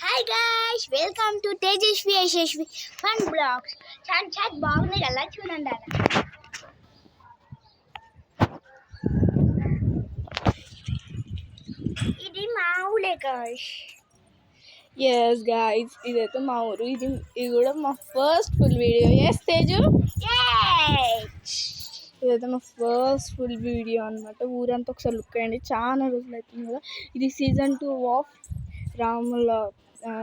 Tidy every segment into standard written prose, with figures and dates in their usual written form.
Hi guys, welcome to Tejashvi Yashashvi Fun Blogs. Chat బాగుంది కదా చూడండి అలా. ఇది మా ఊరే guys. Yes guys, ఇదైతే మా ఊరు. ఇది కూడా మా first full video. Yes Teju, ఇదైతే మా ఫస్ట్ ఫుల్ వీడియో అనమాట. ఊరంతా ఒకసారి లుక్ అయ్యండి, చాలా రోజులు అవుతుంది కదా. ఇది సీజన్ 2 ఆఫ్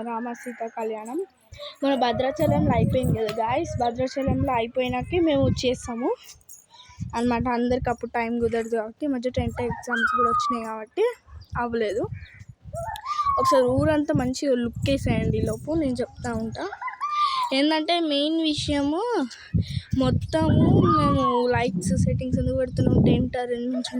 రామ సీత కళ్యాణం. మన భద్రాచలంలో అయిపోయింది కదా గాయస్. భద్రాచలంలో అయిపోయినాకే మేము వచ్చేస్తాము అనమాట. అందరికి అప్పుడు టైం కుదరదు కాబట్టి, మధ్య 10th ఎగ్జామ్స్ కూడా వచ్చినాయి కాబట్టి అవ్వలేదు. ఒకసారి ఊరంతా మంచిగా లుక్ వేసేయండి లోపు నేను చెప్తా ఉంటా. ఏంటంటే మెయిన్ విషయము మొత్తము మేము లైట్స్ సెట్టింగ్స్ ఎందుకు పెడుతున్నాం, టెంట్ అరేంజ్మెంట్స్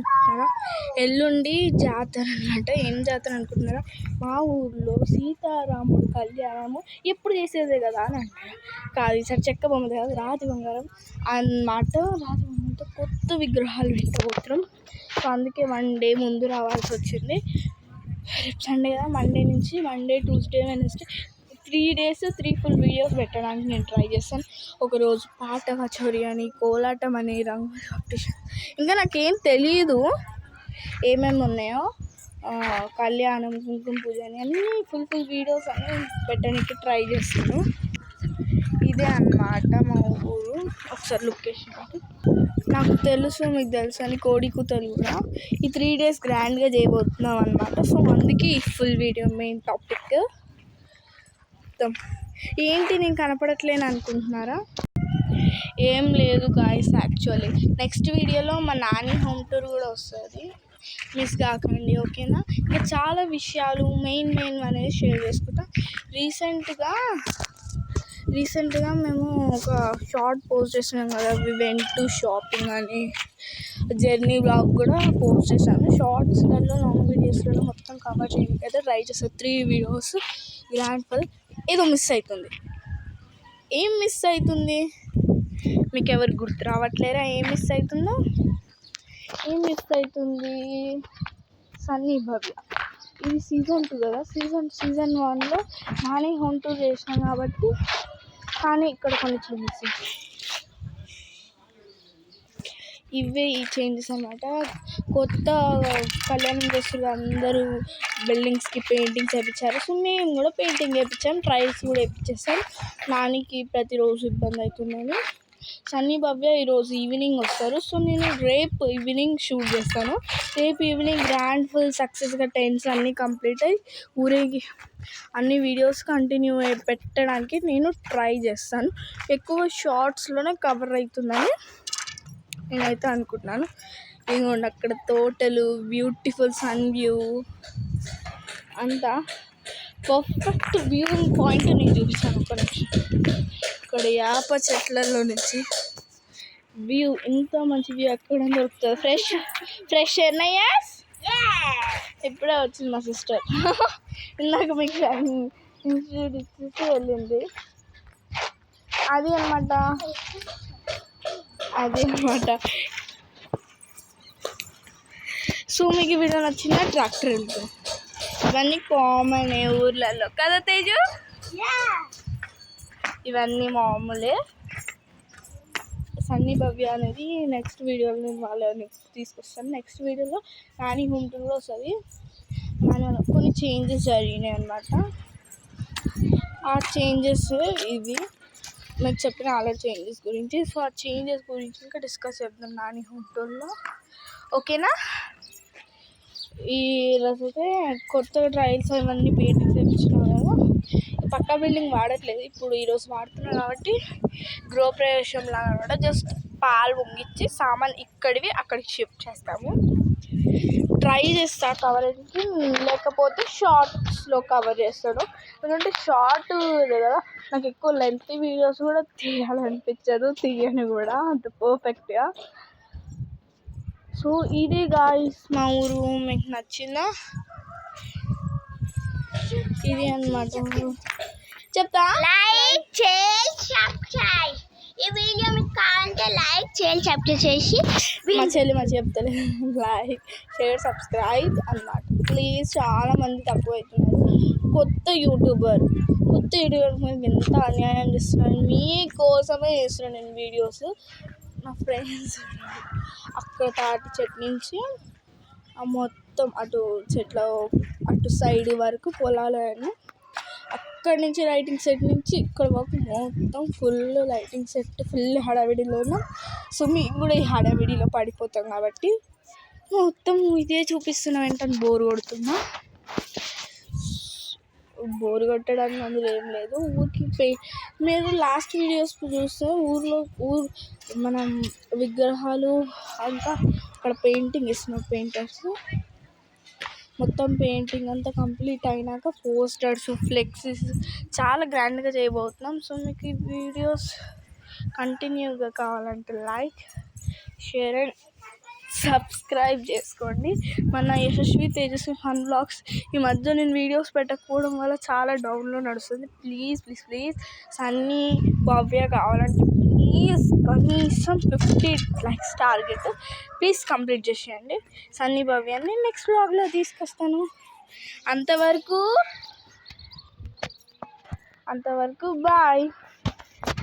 ఎల్లుండి జాతర అనమాట. ఏం జాతర అనుకుంటున్నారా? మా ఊర్లో సీతారాముడు కళ్యాణము ఎప్పుడు చేసేదే కదా అని అంటారు. కాదు, ఈసారి చెక్క బొమ్మది కాదు, రాతి బంగారం అన్నమాట. రాతి బొమ్మతో కొత్త విగ్రహాలు పెట్టబోతున్నాం. సో అందుకే 1 day ముందు రావాల్సి వచ్చింది. రేపు సండే కదా, Monday Tuesday Wednesday 3 days 3 full videos పెట్టడానికి నేను ట్రై చేస్తాను. ఒకరోజు పాట కచోరీ అని, కోలాటం అని, రంగు కాంపిటీషన్, ఇంకా నాకేం తెలియదు ఏమేమి ఉన్నాయో, కళ్యాణం, కుంకుమ పూజ అని అన్నీ ఫుల్ వీడియోస్ అన్నీ పెట్టడానికి ట్రై చేస్తాను. ఇదే అన్నమాట మా ఊరు. ఒకసారి లొకేషన్ నాకు తెలుసు, మీకు తెలుసు అని కోడి కూతలు కూడా ఈ 3 days గ్రాండ్గా చేయబోతున్నాం అనమాట. సో అందుకే ఈ ఫుల్ వీడియో మెయిన్ టాపిక్. ఏంటి నేను కనపడట్లేను అనుకుంటున్నారా? ఏం లేదు గాయస్, యాక్చువల్లీ నెక్స్ట్ వీడియోలో మా నాని హోమ్ టూర్ కూడా వస్తుంది, మిస్ కాకండి ఓకేనా. ఇంకా చాలా విషయాలు మెయిన్ అనేది షేర్ చేసుకుంటాం. రీసెంట్గా మేము ఒక షార్ట్ పోస్ట్ చేసినాం కదా, వి వెంట్ టు షాపింగ్ అని, జర్నీ బ్లాగ్ కూడా పోస్ట్ చేశాను. షార్ట్స్లలో, లాంగ్ వీడియోస్లలో మొత్తం కవర్ చేయడానికి అయితే ట్రై చేస్తాను. 3 videos గ్రాండ్ ఫుల్. ఏదో మిస్ అవుతుంది. ఏం మిస్ అవుతుంది? మీకు ఎవరు గుర్తు రావట్లేరా ఏం మిస్ అవుతుందో? ఏం మిస్ అవుతుంది? సన్నీ భవ్య. ఇది సీజన్ 2 కదా. సీజన్ 1లో నాని హోమ్ టూర్ చేసినాం కాబట్టి, కానీ ఇక్కడ కొన్ని చేంజెస్, ఇవే ఈ చేంజెస్ అన్నమాట. కొత్త కళ్యాణం చేస్తారు అందరూ, బిల్డింగ్స్కి పెయింటింగ్స్ వేయించారు. సో మేము కూడా పెయింటింగ్ వేయించాం, ట్రైల్స్ కూడా వేయించేస్తాం. నానికి ప్రతిరోజు ఇబ్బంది అవుతుందని సన్నీ భవ్య ఈరోజు ఈవినింగ్ వస్తారు. సో నేను రేపు ఈవినింగ్ షూట్ చేస్తాను. రేపు ఈవినింగ్ గ్రాండ్ ఫుల్ సక్సెస్గా టెంట్స్ అన్నీ కంప్లీట్ అయ్యి ఊరేగి అన్ని వీడియోస్ కంటిన్యూ పెట్టడానికి నేను ట్రై చేస్తాను. ఎక్కువ షార్ట్స్లోనే కవర్ అవుతుందని నేనైతే అనుకుంటున్నాను. ఇంకోండి అక్కడ తోటలు, బ్యూటిఫుల్ సన్ వ్యూ, అంతా పర్ఫెక్ట్ వ్యూ పాయింట్ నేను చూపించాను. ఒక నిమిషం, ఇక్కడ యాప చెట్లలో నుంచి వ్యూ, ఇంత మంచి వ్యూ ఎక్కడ దొరుకుతుంది? ఫ్రెష్ ఎన్నయ్యా ఇప్పుడే వచ్చింది మా సిస్టర్. ఇందాక మీకు ఇన్స్టిట్యూట్ ఇచ్చేసి వెళ్ళింది. అది అనమాట. సో మీకు వీడియో నచ్చిందా? ట్రాక్టర్ వెళ్తుంది, ఇవన్నీ కామన్ ఊర్లలో కదా తేజు. ఇవన్నీ మామూలే. సన్నీ భవ్య అనేది నెక్స్ట్ వీడియోలో నేను వాళ్ళని తీసుకొస్తాను. నెక్స్ట్ వీడియోలో నాని హోమ్ టూర్ కూడా వస్తుంది. కొన్ని చేంజెస్ జరిగినాయి అన్నమాట. ఆ చేంజెస్ ఇవి మీకు చెప్పిన ఆల్రెడీ చేంజెస్ గురించి. సో ఆ చేంజెస్ గురించి ఇంకా డిస్కస్ చేద్దాం నాని హోమ్ టూర్లో, ఓకేనా. ఈ రోజైతే కొత్తగా ట్రైల్స్ ఇవన్నీ పెయింటింగ్స్ వేయించినాం కదా. పక్కా బిల్డింగ్ వాడట్లేదు ఇప్పుడు, ఈరోజు వాడుతున్నాం కాబట్టి గృహప్రవేశం లాగా అనమాట. జస్ట్ పాలు పొంగిచ్చి సామాన్ ఇక్కడివి అక్కడికి షిఫ్ట్ చేస్తాము. ట్రై చేస్తా కవరేజ్కి, లేకపోతే షార్ట్స్లో కవర్ చేస్తాను. ఎందుకంటే షార్ట్ కదా, నాకు ఎక్కువ లెంత్ వీడియోస్ కూడా తీయాలనిపించదు, తీయను కూడా అంత పర్ఫెక్ట్గా. సో ఇది గాయ్స్ మా ఊరు. మీకు నచ్చిందా? ఇది అన్నమాట చెప్తా. లైక్ చేయి, సబ్స్క్రైబ్. ఈ వీడియో మీకు కావాలంటే నచ్చితే లైక్ చేయాలి సబ్స్క్రైబ్ చేసి మా చెల్లి మంచిగా చెప్తాను లైక్ షేర్ సబ్స్క్రైబ్ అన్నమాట ప్లీజ్. చాలా మంది తక్కువ అవుతున్నారు కొత్త యూట్యూబర్ మీద ఎంత అన్యాయం చేస్తున్నాను. మీకోసమే చేస్తున్నాను నేను వీడియోస్. నా ఫ్రెండ్స్ అక్కడ తాటి చెట్టు నుంచి మొత్తం అటు చెట్ల అటు సైడ్ వరకు పొలాలు అయినా అక్కడి నుంచి లైటింగ్ సెట్ నుంచి ఇక్కడ వరకు మొత్తం ఫుల్ లైటింగ్ సెట్ ఫుల్ హడావిడిలో ఉన్నాం. సో మీకు కూడా ఈ హడావిడిలో పడిపోతాం కాబట్టి మొత్తం ఇదే చూపిస్తున్నాం. ఏంటని బోర్ కొడుతున్నా. బోర్ కొట్టడానికి అందులో ఏం లేదు. ఊరికి మీరు లాస్ట్ వీడియోస్ చూస్తే మనం విగ్రహాలు అంతా అక్కడ పెయింటింగ్ ఇస్తున్నారు పెయింటర్స్. మొత్తం పెయింటింగ్ అంతా కంప్లీట్ అయినాక పోస్టర్స్ ఫ్లెక్సీస్ చాలా గ్రాండ్గా చేయబోతున్నాం. సో మీకు ఈ వీడియోస్ కంటిన్యూగా కావాలంటే లైక్ షేర్ అండ్ సబ్స్క్రైబ్ చేసుకోండి. మన యశస్వి తేజస్వి ఫన్ బ్లాగ్స్ ఈ మధ్య నేను వీడియోస్ పెట్టకపోవడం వల్ల చాలా డౌన్లో నడుస్తుంది. ప్లీజ్ సన్నీ భవ్య కావాలంటే ప్లీజ్ కనీసం 50 likes టార్గెట్ ప్లీజ్ కంప్లీట్ చేసేయండి. సన్నీ భవ్యాన్ని నెక్స్ట్ బ్లాగ్లో తీసుకొస్తాను. అంతవరకు బాయ్.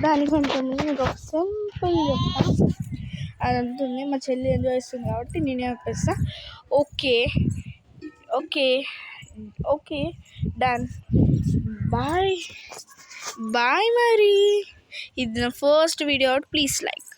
దానికంటే ముందు మీకు ఒక సింపుల్ చెప్తాను. అది అంటుంది మా చెల్లి ఎంజాయ్ చేస్తుంది కాబట్టి నేనే చెప్పేస్తా. ఓకే డన్ బాయ్ మరి. ఇది నా first video out. Please like.